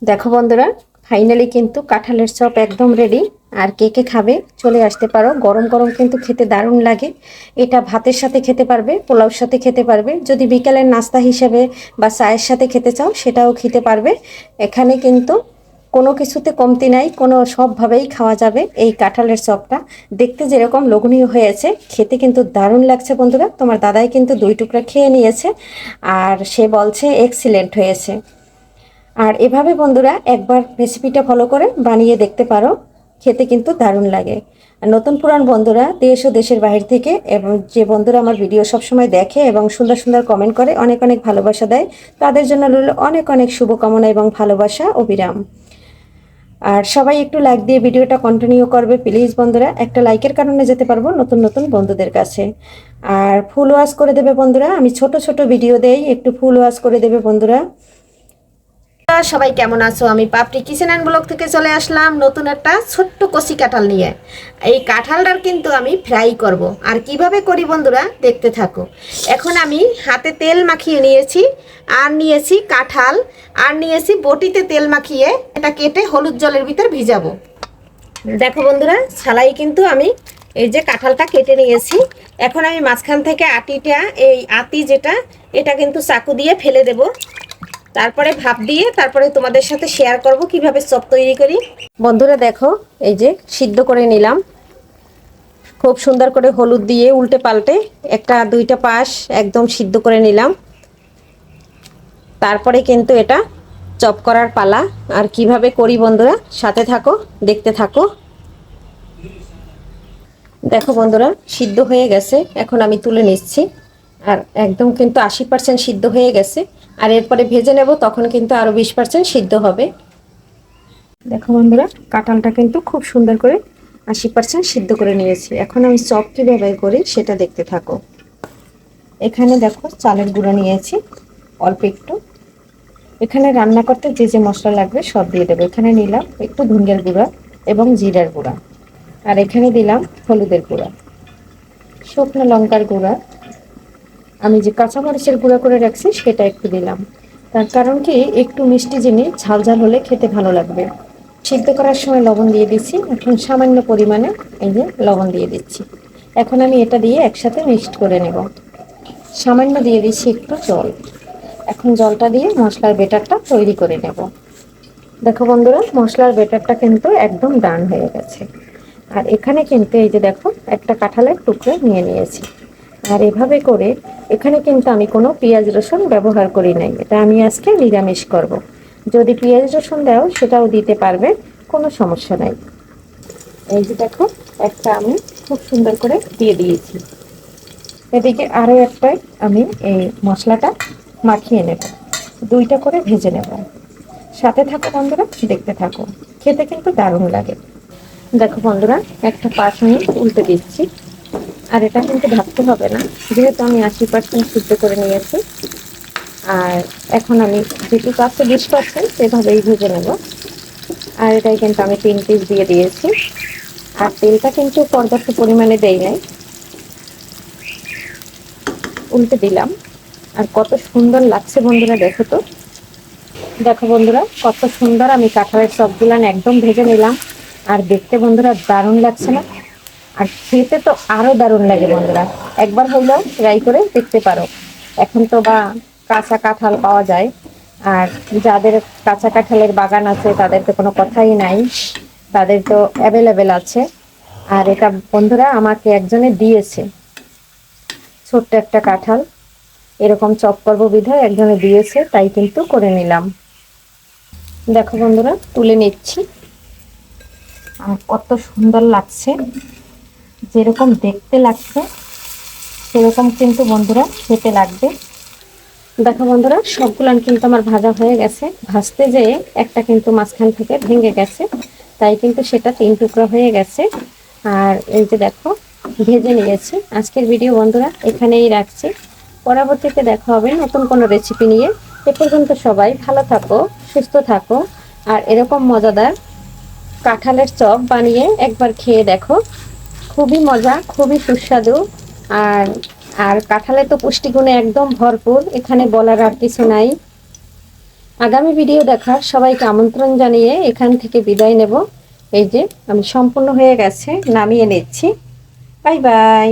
দেখো বন্ধুরা, ফাইনালি কিন্তু কাঁঠালের চপ একদম রেডি। আর কে কে খাবে চলে আসতে পারো। গরম গরম কিন্তু খেতে দারুণ লাগে। এটা ভাতের সাথে খেতে পারবে, পোলাওর সাথে খেতে পারবে, যদি বিকালের নাস্তা হিসেবে বা চায়ের সাথে খেতে চাও সেটাও খেতে পারবে। এখানে কিন্তু কোনো কিছুতে কমতি নাই, কোনো সবভাবেই খাওয়া যাবে। এই কাঁঠালের চপটা দেখতে যেরকম লোভনীয় হয়েছে, খেতে কিন্তু দারুণ লাগছে বন্ধুরা। তোমার দাদাই কিন্তু 2 টুকরা খেয়ে নিয়েছে আর সে বলছে এক্সিলেন্ট হয়েছে। আর এভাবে বন্ধুরা একবার রেসিপিটা ফলো করে বানিয়ে দেখতে পারো, খেতে কিন্তু দারুণ লাগে। আর নতুন পুরান বন্ধুরা, দেশ ও দেশের বাইরে থেকে এবং যে বন্ধুরা আমার ভিডিও সবসময় দেখে এবং সুন্দর সুন্দর কমেন্ট করে অনেক অনেক ভালোবাসা দেয়, তাদের জন্য রইল অনেক অনেক শুভকামনা এবং ভালোবাসা অবিরাম। আর সবাই একটু লাইক দিয়ে ভিডিওটা কন্টিনিউ করবে প্লিজ বন্ধুরা। একটা লাইকের কারণে যেতে পারবো নতুন নতুন বন্ধুদের কাছে। আর ফুল ওয়াশ করে দেবে বন্ধুরা, আমি ছোট ছোট ভিডিও দেই, একটু ফুল ওয়াশ করে দেবে বন্ধুরা। সবাই কেমন আছো? আমি পাপড়ি কিচেন অ্যান্ড ব্লগ থেকে চলে আসলাম নতুন একটা ছোট্ট কচি কাঁঠাল নিয়ে। এই কাঁঠালটার কিন্তু আমি ফ্রাই করব। আর কিভাবে করি বন্ধুরা দেখতে থাকো। এখন আমি হাতে তেল মাখিয়ে নিয়েছি, আর নিয়েছি কাঁঠাল, আর নিয়েছি বটিতে তেল মাখিয়ে এটা কেটে হলুদ জলের ভিতর ভিজাবো। দেখো বন্ধুরা, ছালাই কিন্তু আমি এই যে কাঁঠালটা কেটে নিয়েছি। এখন আমি মাঝখান থেকে আটিটা, এই আটি যেটা, এটা কিন্তু চাকু দিয়ে ফেলে দেব। তারপরে ভাপ দিয়ে তারপরে তোমাদের সাথে শেয়ার করব কিভাবে চপ তৈরি করি। বন্ধুরা দেখো, এই যে সিদ্ধ করে নিলাম খুব সুন্দর করে, হলুদ দিয়ে উল্টে পাল্টে একটা দুইটা পাশ একদম সিদ্ধ করে নিলাম। তারপরে কিন্তু এটা চপ করার পালা। আর কিভাবে করি বন্ধুরা সাথে থাকো, দেখতে থাকো। দেখো বন্ধুরা, সিদ্ধ হয়ে গেছে, এখন আমি তুলে নিচ্ছি। আর একদম কিন্তু 80% সিদ্ধ হয়ে গেছে। আর এরপরে ভেজে নেব, তখন কিন্তু আরও 20% সিদ্ধ হবে। দেখো বন্ধুরা, কাঁঠালটা কিন্তু খুব সুন্দর করে 80% সিদ্ধ করে নিয়েছি। এখন আমি চপ কীভাবে করি সেটা দেখতে থাকো। এখানে দেখো চালের গুঁড়া নিয়েছি অল্প একটু। এখানে রান্না করতে যে যে মশলা লাগবে সব দিয়ে দেবো। এখানে নিলাম একটু ধনিয়ার গুঁড়া এবং জিরার গুঁড়া, আর এখানে দিলাম হলুদের গুঁড়া, শুকনো লঙ্কার গুঁড়া, আমি যে কাঁচামরিচের গুঁড়া করে রাখছি সেটা একটু দিলাম। তার কারণ কি, একটু মিষ্টি জিনিস ঝাল ঝাল হলে খেতে ভালো লাগবে। সিদ্ধ করার সময় লবণ দিয়ে দিচ্ছি, এখন সামান্য পরিমাণে এই যে লবণ দিয়ে দিচ্ছি। এখন আমি এটা দিয়ে একসাথে মিক্সড করে নেব। সামান্য দিয়ে দিচ্ছি একটু জল। এখন জলটা দিয়ে মশলার বেটারটা তৈরি করে নেব। দেখো বন্ধুরা, মশলার বেটারটা কিন্তু একদম ডান হয়ে গেছে। আর এখানে কিন্তু এই যে দেখো একটা কাঁঠালের টুকরো নিয়ে নিয়েছি। আর এভাবে করে এখানে কিন্তু আমি কোনো পেঁয়াজ রসুন ব্যবহার করি নাই, এটা আমি আজকে নিরামিষ করব। যদি পেঁয়াজ রসুন দাও সেটাও দিতে পারবে, কোনো সমস্যা নাই। এই যে দেখো, একটা আমি খুব সুন্দর করে দিয়ে দিয়েছি। এদিকে আরও একটা আমি এই মশলাটা মাখিয়ে নেব, দুইটা করে ভেজে নেব। সাথে থাকো বন্ধুরা, দেখতে থাকো, খেতে কিন্তু দারুণ লাগে। দেখো বন্ধুরা, একটা পাশ আমি উল্টে দিচ্ছি। আর এটা কিন্তু ঢাকতে হবে না, যেহেতু আমি 80% সিদ্ধ করে নিয়েছি। আর এখন আমি যেটুকু আছে 20% সেভাবেই ভেজে নেব। আর এটাই কিন্তু আমি 3 পিস দিয়ে দিয়েছি। আর তেলটা কিন্তু পর্যাপ্ত পরিমাণে দেই নাই, উল্টে দিলাম। আর কত সুন্দর লাগছে বন্ধুরা, দেখো তো। দেখো বন্ধুরা, কত সুন্দর আমি কাঁঠালের চপগুলো একদম ভেজে নিলাম। আর দেখতে বন্ধুরা দারুণ লাগছে না? আর খেতে তো আরো দারুণ লাগে বন্ধুরা। একবার হইলেও ট্রাই করে দেখতে পারো। এখন তো বা কাঁচা কাঁঠাল পাওয়া যায়। আর যাদের কাঁচা কাঁঠালের বাগান আছে তাদের তো কোনো কথাই নাই, তাদের তো অ্যাভেলেবেল আছে। আর এটা বন্ধুরা আমাকে একজনে দিয়েছে, ছোট্ট একটা কাঁঠাল, এরকম চপ করবো বিধায় একজনে দিয়েছে, তাই কিন্তু করে নিলাম। দেখো বন্ধুরা, তুলে নিচ্ছি। আর কত সুন্দর লাগছে, যেরকম দেখতে লাগছে সেরকম কিন্তু বন্ধুরা খেতে লাগবে। দেখো বন্ধুরা, সবগুলো কিন্তু আমার ভাজা হয়ে গেছে। ভাজতে যেয়ে একটা কিন্তু মাঝখান থেকে ভেঙে গেছে, তাই কিন্তু সেটা 3 টুকরা হয়ে গেছে। আর এই যে দেখো, ভেজে নিয়েছি। আজকের ভিডিও বন্ধুরা এখানেই রাখছি, পরবর্তীতে দেখা হবে নতুন কোনো রেসিপি নিয়ে। এ পর্যন্ত সবাই ভালো থাকো, সুস্থ থাকো। আর এরকম মজাদার কাঁঠালের চপ বানিয়ে একবার খেয়ে দেখো, খুবই মজা, খুবই সুস্বাদু। আর আর কাঁঠালে তো পুষ্টিগুণে একদম ভরপুর, এখানে বলার আর কিছু নাই। আগামী ভিডিও দেখার সবাইকে আমন্ত্রণ জানিয়ে এখান থেকে বিদায় নেব। এই যে আমি সম্পূর্ণ হয়ে গেছে, নামিয়ে নিচ্ছি। Bye bye.